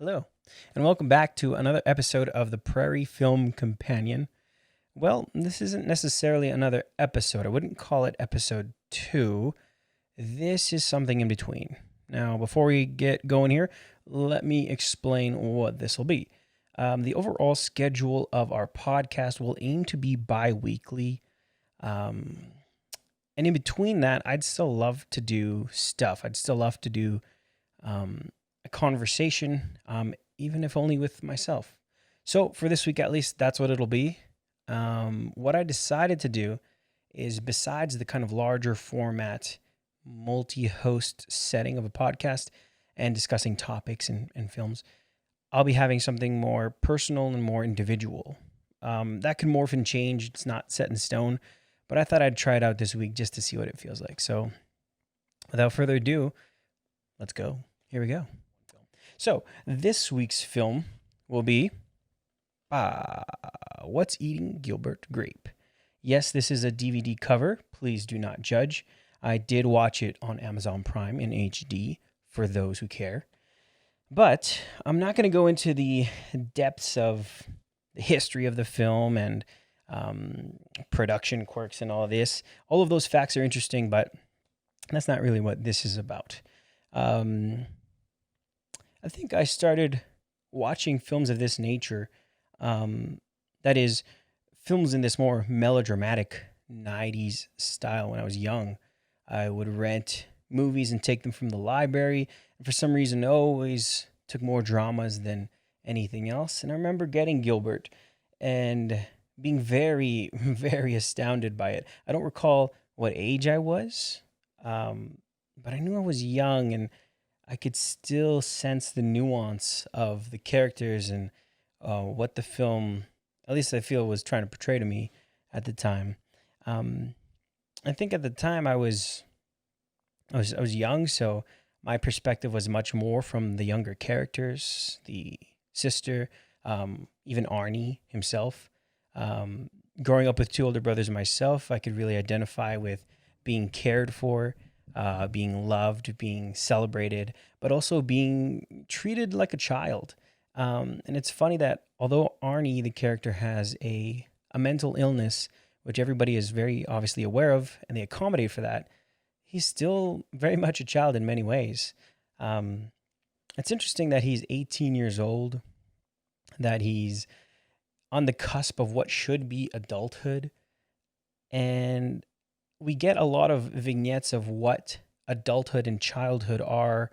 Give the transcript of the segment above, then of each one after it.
Hello, and welcome back to another episode of the Prairie Film Companion. Well, this isn't necessarily another episode. I wouldn't call it episode 2. This is something in between. Now, before we get going here, let me explain what this will be. The overall schedule of our podcast will aim to be bi-weekly. And in between that, I'd still love to do stuff. I'd still love to do a conversation, even if only with myself. So for this week, at least, that's what it'll be. What I decided to do is, besides the kind of larger format, multi-host setting of a podcast and discussing topics and films, I'll be having something more personal and more individual. That can morph and change. It's not set in stone, but I thought I'd try it out this week just to see what it feels like. So without further ado, let's go. Here we go. So this week's film will be What's Eating Gilbert Grape? Yes, this is a DVD cover. Please do not judge. I did watch it on Amazon Prime in HD for those who care. But I'm not going to go into the depths of the history of the film and production quirks and all of this. All of those facts are interesting, but that's not really what this is about. I think I started watching films of this nature, that is, films in this more melodramatic 90s style when I was young. I would rent movies and take them from the library, and for some reason always took more dramas than anything else. And I remember getting Gilbert and being very, very astounded by it. I don't recall what age I was, but I knew I was young, and I could still sense the nuance of the characters and what the film, at least I feel, was trying to portray to me at the time. I think at the time I was young, so my perspective was much more from the younger characters, the sister, even Arnie himself. Growing up with two older brothers myself, I could really identify with being cared for, being loved, being celebrated, but also being treated like a child. And it's funny that although Arnie, the character, has a mental illness, which everybody is very obviously aware of, and they accommodate for that, he's still very much a child in many ways. It's interesting that he's 18 years old, that he's on the cusp of what should be adulthood, and we get a lot of vignettes of what adulthood and childhood are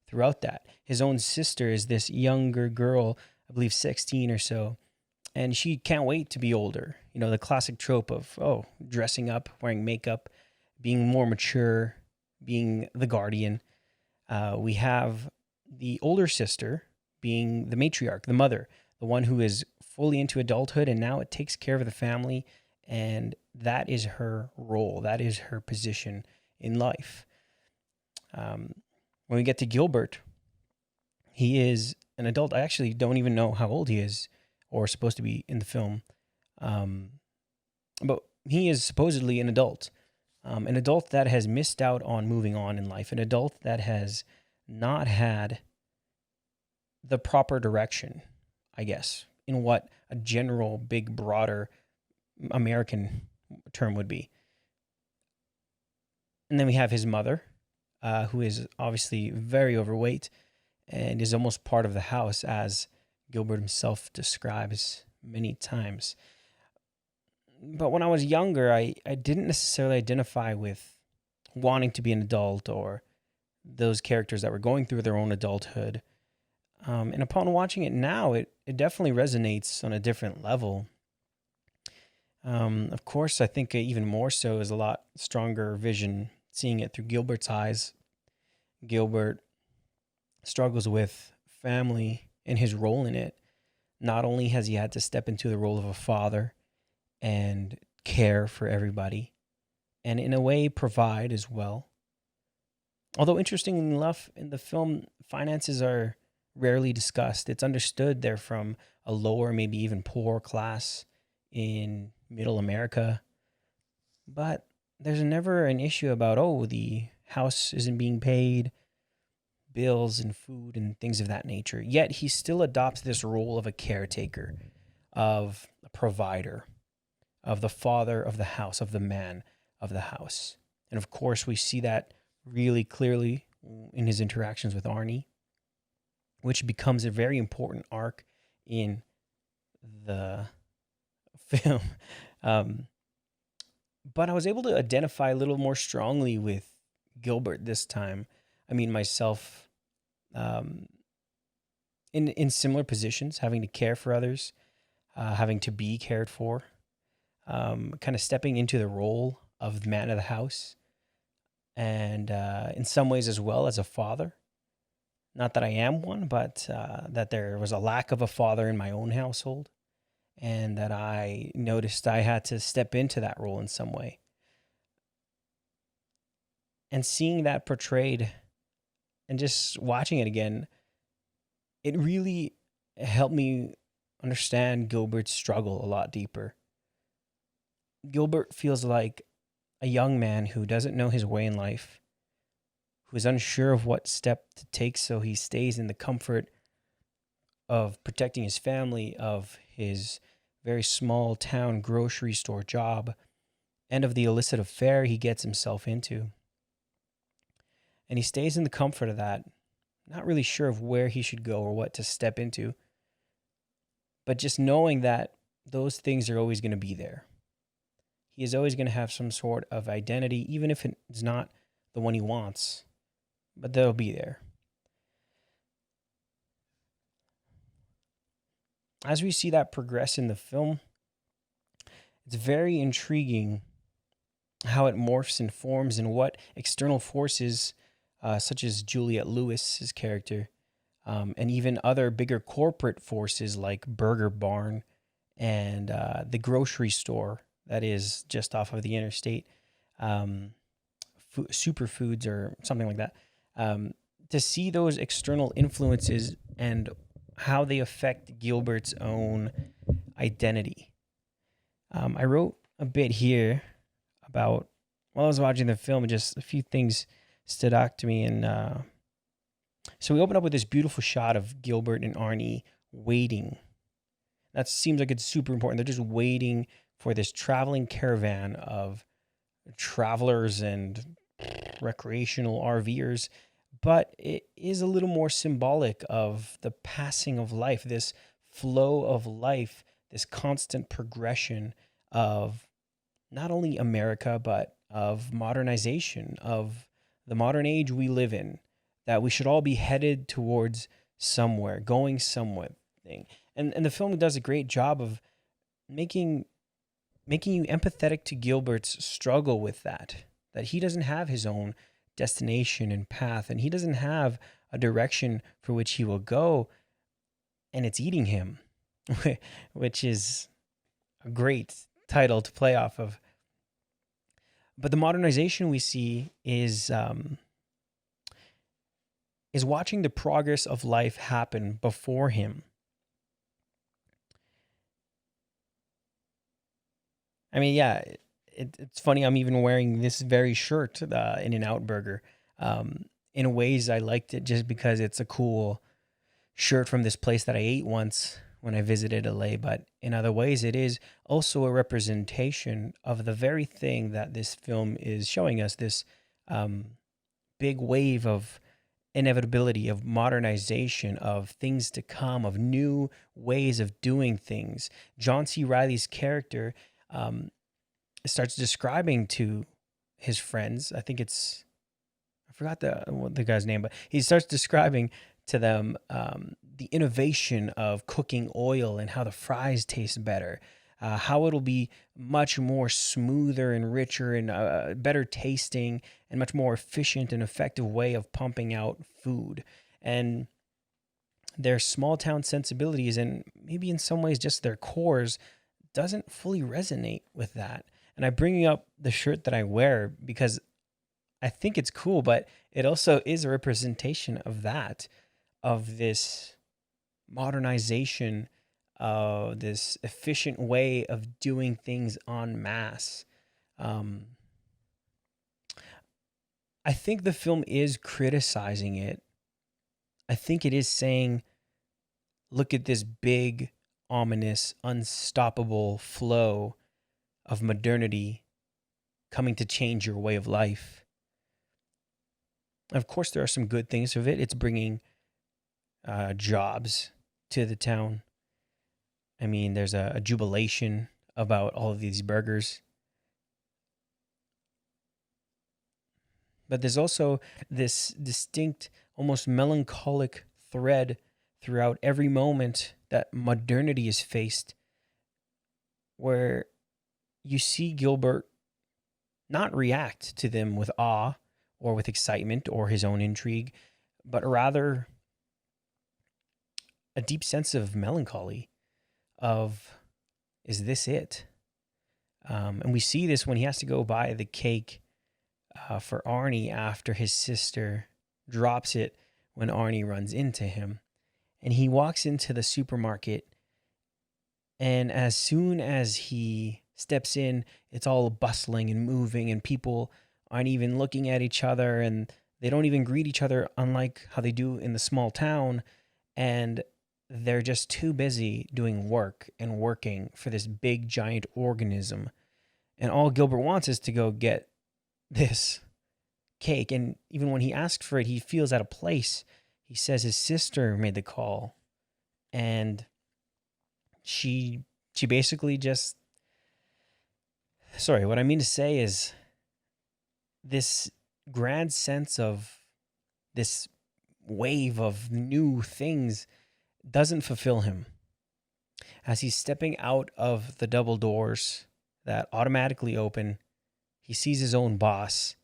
throughout that. His own sister is this younger girl, I believe 16 or so, and she can't wait to be older. You know, the classic trope of, dressing up, wearing makeup, being more mature, being the guardian. We have the older sister being the matriarch, the mother, the one who is fully into adulthood, and now it takes care of the family, and that is her role. That is her position in life. When we get to Gilbert, he is an adult. I actually don't even know how old he is or supposed to be in the film. But he is supposedly an adult that has missed out on moving on in life, an adult that has not had the proper direction, I guess, in what a general, big, broader American term would be. And then we have his mother, who is obviously very overweight and is almost part of the house, as Gilbert himself describes many times. But when I was younger, I didn't necessarily identify with wanting to be an adult or those characters that were going through their own adulthood. And upon watching it now, it definitely resonates on a different level. Of course, I think even more so is a lot stronger vision seeing it through Gilbert's eyes. Gilbert struggles with family and his role in it. Not only has he had to step into the role of a father and care for everybody, and in a way provide as well. Although interestingly enough, in the film, finances are rarely discussed. It's understood they're from a lower, maybe even poor class in middle America. But there's never an issue about, the house isn't being paid, bills and food and things of that nature. Yet he still adopts this role of a caretaker, of a provider, of the father of the house, of the man of the house. And of course, we see that really clearly in his interactions with Arnie, which becomes a very important arc in the film. Um, but I was able to identify a little more strongly with Gilbert this time. I mean, myself, um, in similar positions, having to care for others, having to be cared for, kind of stepping into the role of the man of the house, and in some ways as well as a father. Not that I am one, but that there was a lack of a father in my own household, and that I noticed I had to step into that role in some way. And seeing that portrayed and just watching it again, it really helped me understand Gilbert's struggle a lot deeper. Gilbert feels like a young man who doesn't know his way in life, who is unsure of what step to take, so he stays in the comfort of protecting his family, of his very small town grocery store job, and of the illicit affair he gets himself into. And he stays in the comfort of that, not really sure of where he should go or what to step into, but just knowing that those things are always going to be there. He is always going to have some sort of identity, even if it's not the one he wants, but they'll be there. As we see that progress in the film, it's very intriguing how it morphs and forms and what external forces, such as Juliet Lewis's character, and even other bigger corporate forces like Burger Barn and the grocery store that is just off of the interstate, Superfoods or something like that, to see those external influences and how they affect Gilbert's own identity. I wrote a bit here about, while I was watching the film, just a few things stood out to me. And so we open up with this beautiful shot of Gilbert and Arnie waiting. That seems like it's super important. They're just waiting for this traveling caravan of travelers and recreational RVers. But it is a little more symbolic of the passing of life, this flow of life, this constant progression of not only America, but of modernization, of the modern age we live in, that we should all be headed towards somewhere, going somewhere. And the film does a great job of making you empathetic to Gilbert's struggle with that he doesn't have his own destination and path, and he doesn't have a direction for which he will go, and it's eating him, which is a great title to play off of. But the modernization we see is watching the progress of life happen before him. I mean, yeah, it's funny. I'm even wearing this very shirt, In-N-Out Burger. In ways, I liked it just because it's a cool shirt from this place that I ate once when I visited LA. But in other ways, it is also a representation of the very thing that this film is showing us, this big wave of inevitability, of modernization, of things to come, of new ways of doing things. John C. Reilly's character starts describing to his friends, I think it's, I forgot the guy's name, but he starts describing to them the innovation of cooking oil and how the fries taste better, how it'll be much more smoother and richer and better tasting and much more efficient and effective way of pumping out food. And their small town sensibilities, and maybe in some ways just their cores, doesn't fully resonate with that. And I bring up the shirt that I wear because I think it's cool, but it also is a representation of that, of this modernization, this efficient way of doing things en masse. I think the film is criticizing it I think it is saying, look at this big, ominous, unstoppable flow of modernity coming to change your way of life. Of course, there are some good things of it. It's bringing jobs to the town. I mean, there's a jubilation about all of these burgers. But there's also this distinct, almost melancholic thread throughout every moment that modernity is faced, where you see Gilbert not react to them with awe or with excitement or his own intrigue, but rather a deep sense of melancholy of, is this it? And we see this when he has to go buy the cake for Arnie after his sister drops it when Arnie runs into him. And he walks into the supermarket, and as soon as he steps in, it's all bustling and moving, and people aren't even looking at each other, and they don't even greet each other, unlike how they do in the small town. And they're just too busy doing work and working for this big, giant organism. And all Gilbert wants is to go get this cake. And even when he asks for it, he feels out of place. He says his sister made the call, and she basically just, sorry, what I mean to say is this grand sense of this wave of new things doesn't fulfill him. As he's stepping out of the double doors that automatically open, he sees his own boss,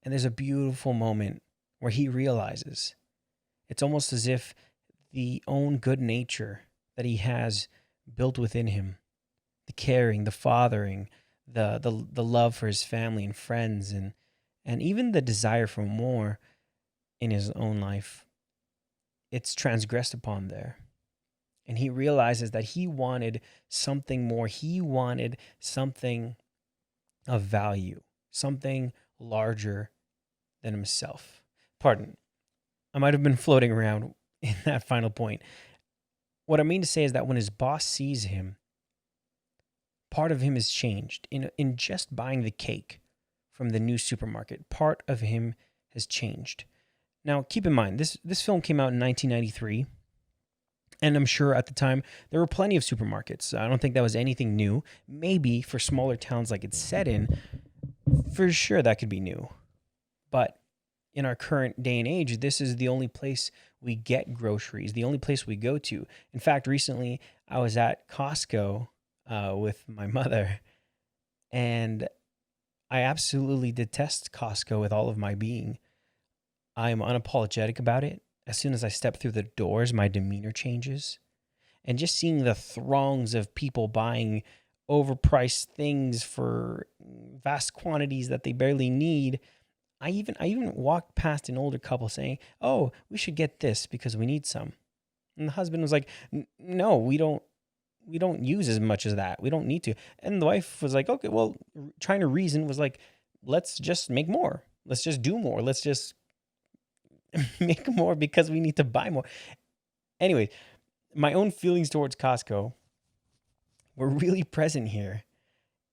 and there's a beautiful moment where he realizes it's almost as if the own good nature that he has built within him, the caring, the fathering, the love for his family and friends, and even the desire for more in his own life, it's transgressed upon there. And he realizes that he wanted something more. He wanted something of value, something larger than himself. Pardon, I might have been floating around in that final point. What I mean to say is that when his boss sees him, part of him is changed. In just buying the cake from the new supermarket, part of him has changed. Now, keep in mind, this film came out in 1993, and I'm sure at the time there were plenty of supermarkets. I don't think that was anything new. Maybe for smaller towns like it's set in, for sure that could be new. But in our current day and age, this is the only place we get groceries, the only place we go to. In fact, recently I was at Costco with my mother, and I absolutely detest Costco with all of my being. I am unapologetic about it. As soon as I step through the doors, my demeanor changes. And just seeing the throngs of people buying overpriced things for vast quantities that they barely need, I even walked past an older couple saying, "Oh, we should get this because we need some." And the husband was like, "No, we don't use as much as that. We don't need to." And the wife was like, "Okay, well," trying to reason, was like, "Let's just make more. Let's just do more. Let's just make more because we need to buy more." Anyway, my own feelings towards Costco were really present here.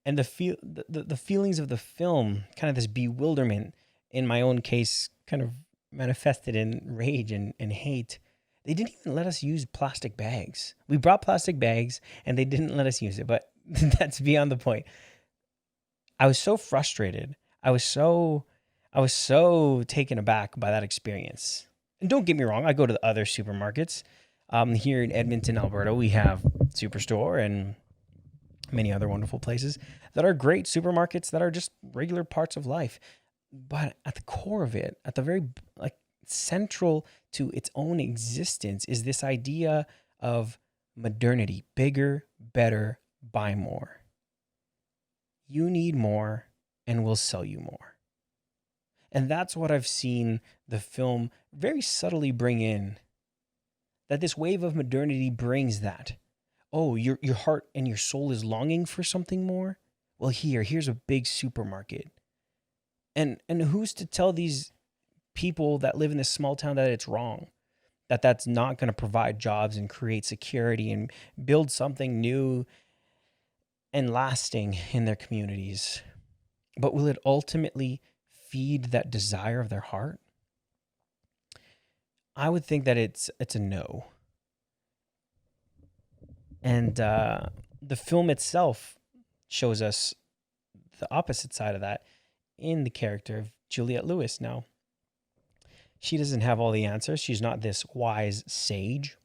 And the feelings of the film, kind of this bewilderment, in my own case, kind of manifested in rage and hate. They didn't even let us use plastic bags. We brought plastic bags and they didn't let us use it, but that's beyond the point. I was so frustrated. I was so taken aback by that experience. And don't get me wrong, I go to the other supermarkets. Here in Edmonton, Alberta, we have Superstore and many other wonderful places that are great supermarkets that are just regular parts of life. But at the core of it, at the very central to its own existence, is this idea of modernity: bigger, better, buy more. You need more, and we'll sell you more. And that's what I've seen the film very subtly bring in. That this wave of modernity brings that. Oh, your heart and your soul is longing for something more? Well, here's a big supermarket. And who's to tell these people that live in this small town that it's wrong? that's not going to provide jobs and create security and build something new and lasting in their communities. But will it ultimately feed that desire of their heart? I would think that it's a no. And the film itself shows us the opposite side of that in the character of Juliet Lewis. Now, she doesn't have all the answers. She's not this wise sage.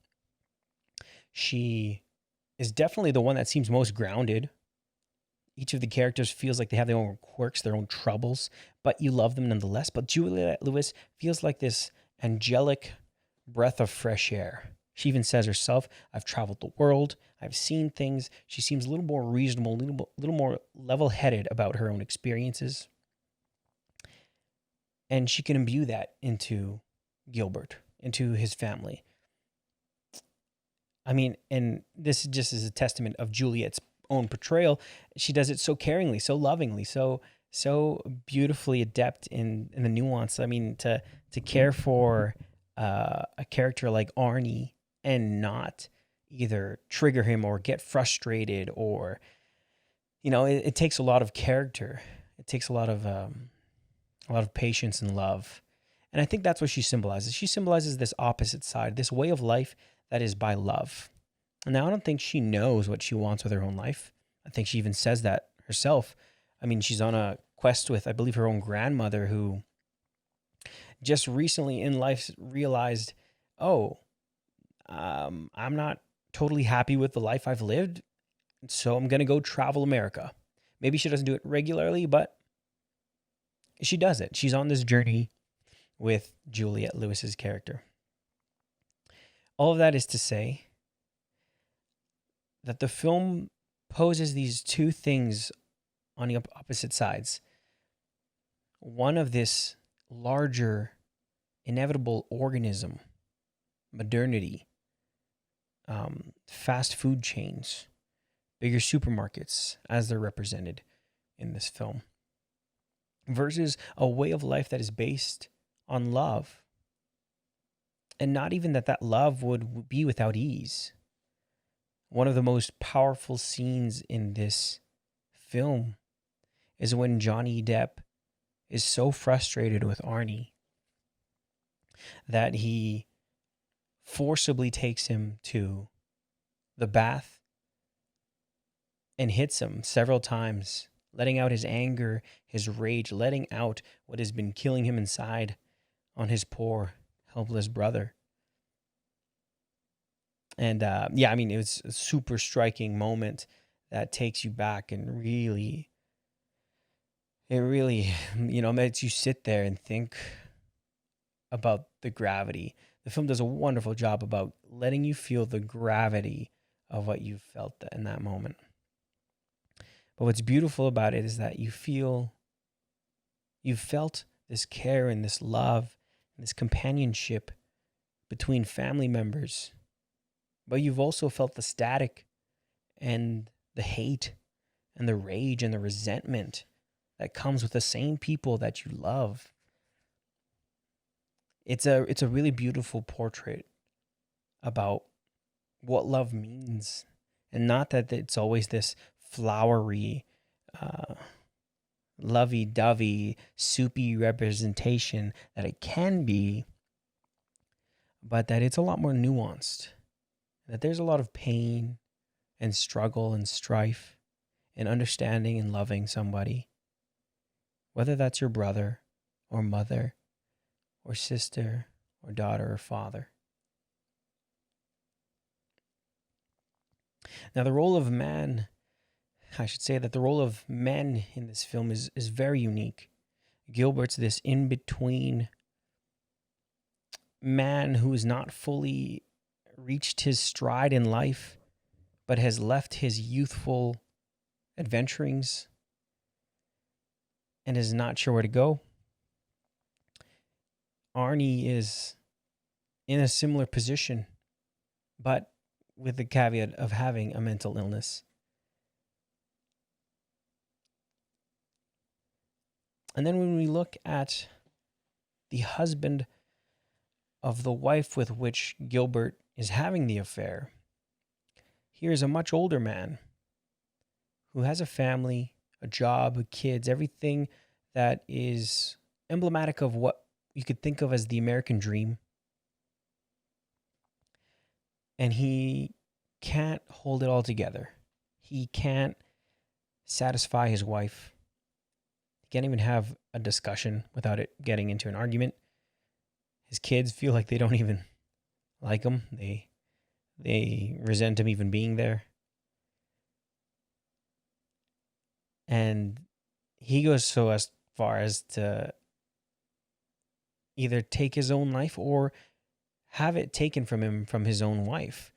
She is definitely the one that seems most grounded. Each of the characters feels like they have their own quirks, their own troubles, but you love them nonetheless. But Juliet Lewis feels like this angelic breath of fresh air. She even says herself, I've traveled the world, I've seen things. She seems a little more reasonable, a little more level headed about her own experiences. And she can imbue that into Gilbert, into his family. I mean, and this just is a testament of Juliet's own portrayal. She does it so caringly, so lovingly, so beautifully adept in the nuance. I mean, to care for a character like Arnie and not either trigger him or get frustrated, or it takes a lot of character. It takes a lot of patience and love. And I think that's what she symbolizes. She symbolizes this opposite side, this way of life that is by love. Now, I don't think she knows what she wants with her own life. I think she even says that herself. I mean, she's on a quest with, I believe, her own grandmother, who just recently in life realized, oh, I'm not totally happy with the life I've lived, so I'm going to go travel America. Maybe she doesn't do it regularly, but she does it. She's on this journey with Juliet Lewis's character. All of that is to say that the film poses these two things on the opposite sides. One of this larger, inevitable organism, modernity, fast food chains, bigger supermarkets, as they're represented in this film, versus a way of life that is based on love. And not even that love would be without ease. One of the most powerful scenes in this film is when Johnny Depp is so frustrated with Arnie that he forcibly takes him to the bath and hits him several times, letting out his anger, his rage, letting out what has been killing him inside on his poor, helpless brother. And I mean, it was a super striking moment that takes you back and really, makes you sit there and think about the gravity. The film does a wonderful job about letting you feel the gravity of what you felt in that moment. But what's beautiful about it is that you felt this care and this love and this companionship between family members, but you've also felt the static and the hate and the rage and the resentment that comes with the same people that you love. It's a really beautiful portrait about what love means, and not that it's always this flowery, lovey-dovey, soupy representation that it can be, but that it's a lot more nuanced. That there's a lot of pain and struggle and strife in understanding and loving somebody, whether that's your brother or mother or sister or daughter or father. Now, the role of men in this film is very unique. Gilbert's this in-between man who is not fully reached his stride in life, but has left his youthful adventurings and is not sure where to go. Arnie is in a similar position, but with the caveat of having a mental illness. And then when we look at the husband of the wife with which Gilbert is having the affair. Here is a much older man who has a family, a job, kids, everything that is emblematic of what you could think of as the American dream. And he can't hold it all together. He can't satisfy his wife. He can't even have a discussion without it getting into an argument. His kids feel like they don't even like him. They resent him even being there. And he goes so as far as to either take his own life or have it taken from him from his own wife,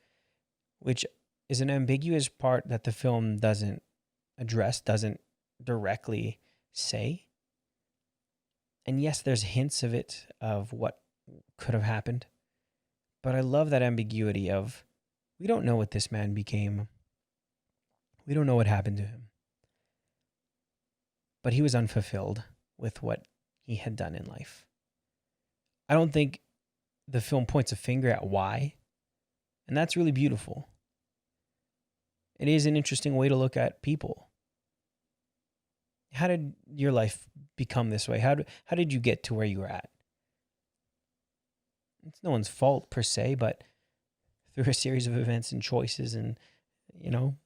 which is an ambiguous part that the film doesn't address, doesn't directly say. And yes, there's hints of it, of what could have happened. But I love that ambiguity of, we don't know what this man became. We don't know what happened to him. But he was unfulfilled with what he had done in life. I don't think the film points a finger at why. And that's really beautiful. It is an interesting way to look at people. How did your life become this way? How did you get to where you were at? It's no one's fault per se, but through a series of events and choices and,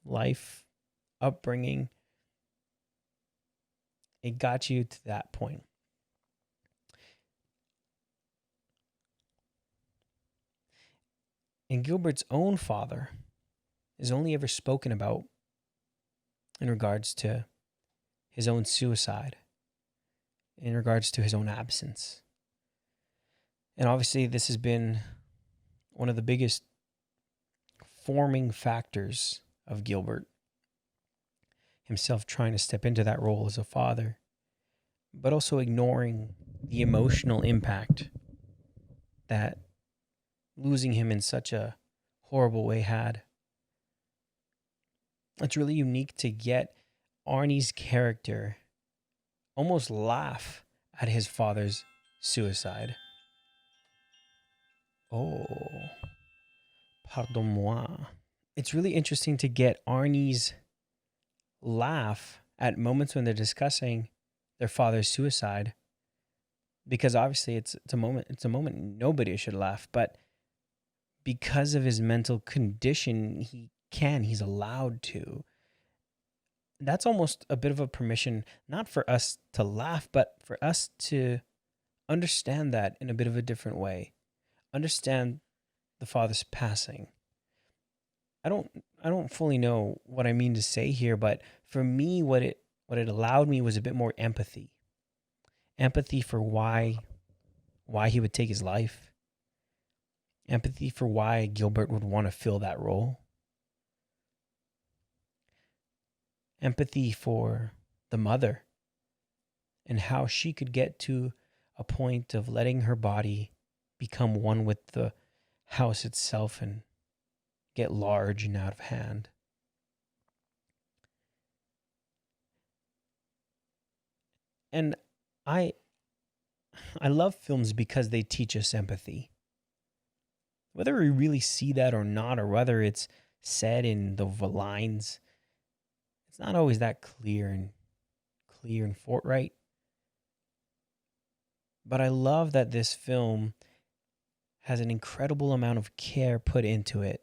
life, upbringing, it got you to that point. And Gilbert's own father is only ever spoken about in regards to his own suicide, in regards to his own absence. And obviously, this has been one of the biggest forming factors of Gilbert, himself trying to step into that role as a father, but also ignoring the emotional impact that losing him in such a horrible way had. It's really unique to get Arnie's character almost laugh at his father's suicide. Oh, pardon-moi. It's really interesting to get Arnie's laugh at moments when they're discussing their father's suicide, because obviously it's a moment nobody should laugh, but because of his mental condition, he's allowed to. That's almost a bit of a permission, not for us to laugh, but for us to understand that in a bit of a different way. Understand the father's passing. I don't fully know what I mean to say here, but for me, what it allowed me was a bit more empathy. Empathy for why he would take his life. Empathy for why Gilbert would want to fill that role. Empathy for the mother and how she could get to a point of letting her body become one with the house itself and get large and out of hand. And I love films because they teach us empathy. Whether we really see that or not, or whether it's said in the lines, it's not always that clear and forthright. But I love that this film has an incredible amount of care put into it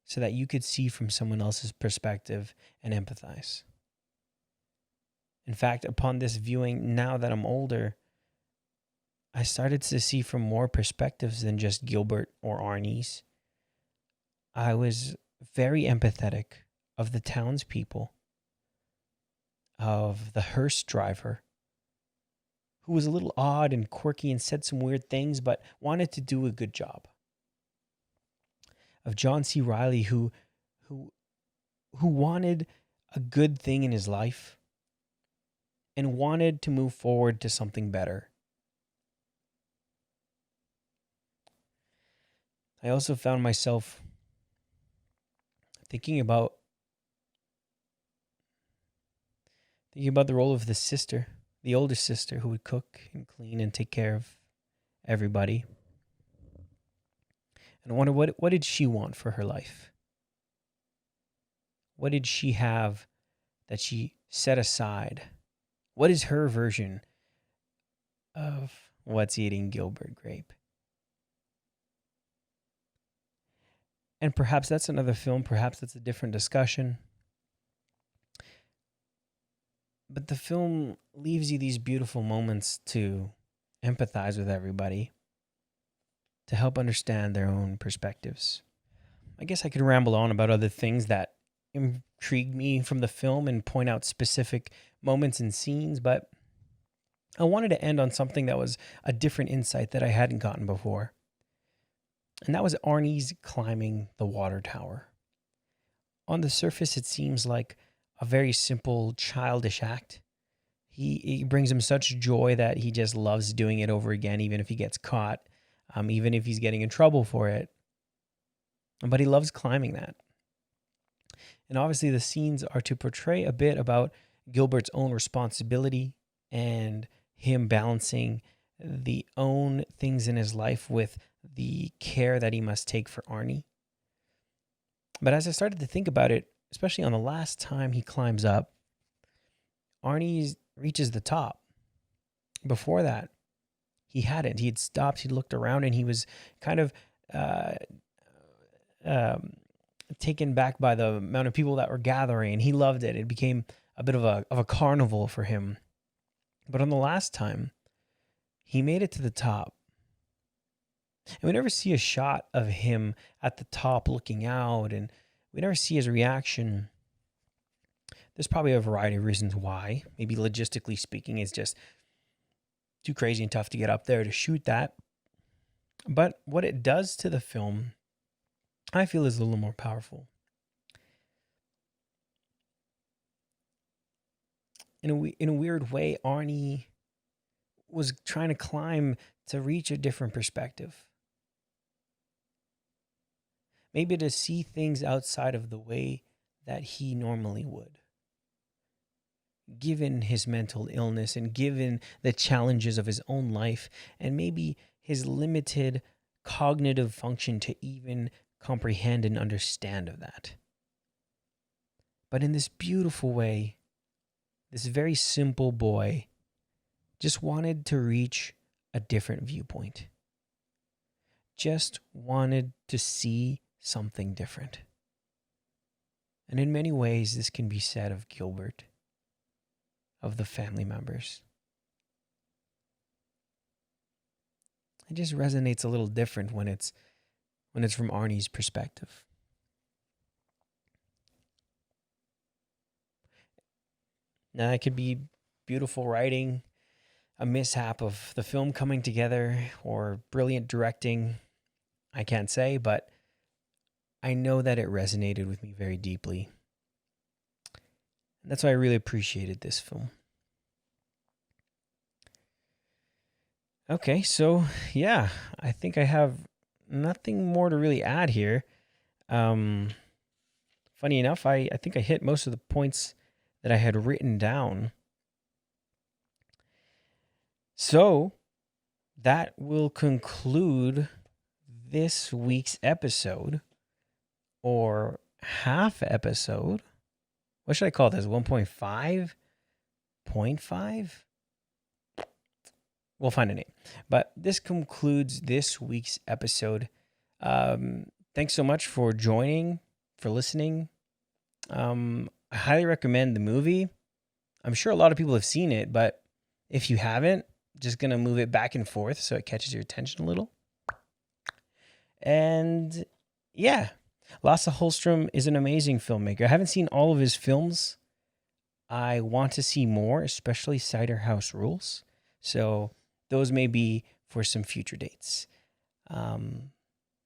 so that you could see from someone else's perspective and empathize. In fact, upon this viewing, now that I'm older, I started to see from more perspectives than just Gilbert or Arnie's. I was very empathetic of the townspeople, of the hearse driver, who was a little odd and quirky and said some weird things, but wanted to do a good job. Of John C. Reilly, who wanted a good thing in his life and wanted to move forward to something better. I also found myself thinking about the role of the sister, the older sister who would cook and clean and take care of everybody. And I wonder what did she want for her life? What did she have that she set aside? What is her version of what's eating Gilbert Grape? And perhaps that's another film, perhaps that's a different discussion. But the film leaves you these beautiful moments to empathize with everybody, to help understand their own perspectives. I guess I could ramble on about other things that intrigued me from the film and point out specific moments and scenes, but I wanted to end on something that was a different insight that I hadn't gotten before. And that was Arnie's climbing the water tower. On the surface, it seems like a very simple, childish act. He brings him such joy that he just loves doing it over again, even if he gets caught, even if he's getting in trouble for it. But he loves climbing that. And obviously, the scenes are to portray a bit about Gilbert's own responsibility and him balancing the own things in his life with the care that he must take for Arnie. But as I started to think about it, especially on the last time he climbs up, Arnie reaches the top. Before that, he hadn't. He had stopped, he looked around, and he was kind of taken back by the amount of people that were gathering, and he loved it. It became a bit of a carnival for him. But on the last time, he made it to the top. And we never see a shot of him at the top looking out, and we never see his reaction. There's probably a variety of reasons why. Maybe logistically speaking, it's just too crazy and tough to get up there to shoot that. But what it does to the film, I feel, is a little more powerful. In a weird way, Arnie was trying to climb to reach a different perspective. Maybe to see things outside of the way that he normally would. Given his mental illness and given the challenges of his own life and maybe his limited cognitive function to even comprehend and understand of that. But in this beautiful way, this very simple boy just wanted to reach a different viewpoint. Just wanted to see something different. And in many ways, this can be said of Gilbert, of the family members. It just resonates a little different when it's from Arnie's perspective. Now, it could be beautiful writing, a mishap of the film coming together, or brilliant directing. I can't say, but I know that it resonated with me very deeply. And that's why I really appreciated this film. Okay, so yeah, I think I have nothing more to really add here. Funny enough, I think I hit most of the points that I had written down. So that will conclude this week's episode, or half episode. What should I call this? 1.5? 0.5? We'll find a name. But this concludes this week's episode. Thanks so much for joining, for listening. I highly recommend the movie. I'm sure a lot of people have seen it, but if you haven't, just going to move it back and forth so it catches your attention a little. And yeah, Lasse Hallström is an amazing filmmaker. I haven't seen all of his films. I want to see more, especially Cider House Rules. So those may be for some future dates.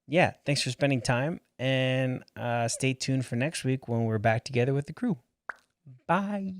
Yeah, thanks for spending time, and stay tuned for next week when we're back together with the crew. Bye.